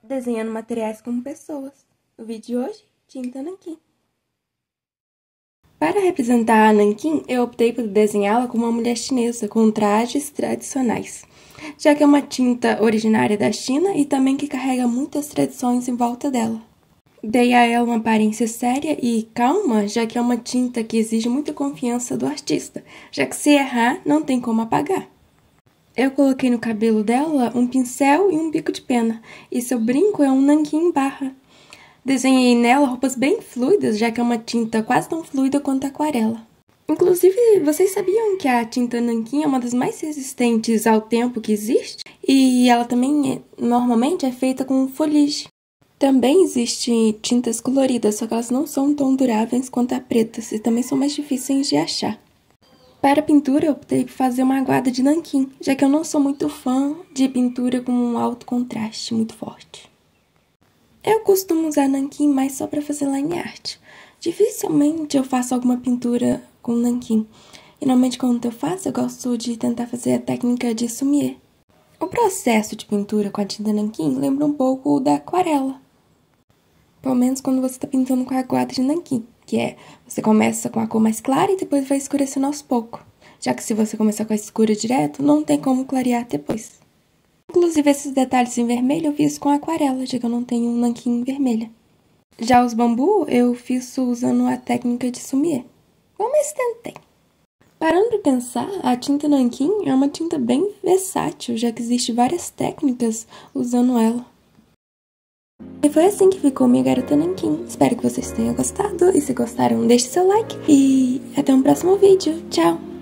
desenhando materiais como pessoas. No vídeo de hoje, tinta nanquim. Para representar a nanquim, eu optei por desenhá-la como uma mulher chinesa, com trajes tradicionais, já que é uma tinta originária da China e também que carrega muitas tradições em volta dela. Dei a ela uma aparência séria e calma, já que é uma tinta que exige muita confiança do artista, já que se errar, não tem como apagar. Eu coloquei no cabelo dela um pincel e um bico de pena, e seu brinco é um nanquim em barra. Desenhei nela roupas bem fluidas, já que é uma tinta quase tão fluida quanto a aquarela. Inclusive, vocês sabiam que a tinta nanquim é uma das mais resistentes ao tempo que existe? E ela também, normalmente, é feita com folige. Também existem tintas coloridas, só que elas não são tão duráveis quanto a pretas e também são mais difíceis de achar. Para a pintura, eu optei por fazer uma aguada de nanquim, já que eu não sou muito fã de pintura com um alto contraste muito forte. Eu costumo usar nanquim mais só para fazer line art. Dificilmente eu faço alguma pintura com nanquim. E normalmente quando eu faço, eu gosto de tentar fazer a técnica de sumier. O processo de pintura com a tinta nanquim lembra um pouco da aquarela. Pelo menos quando você está pintando com a aguada de nanquim, que é, você começa com a cor mais clara e depois vai escurecendo aos poucos. Já que se você começar com a escura direto, não tem como clarear depois. Inclusive, esses detalhes em vermelho eu fiz com aquarela, já que eu não tenho um nanquim vermelha. Já os bambu, eu fiz usando a técnica de sumier. Mas tentei. Parando para pensar, a tinta nanquim é uma tinta bem versátil, já que existem várias técnicas usando ela. E foi assim que ficou minha garota nanquim. Espero que vocês tenham gostado. E se gostaram, deixe seu like. E até um próximo vídeo. Tchau!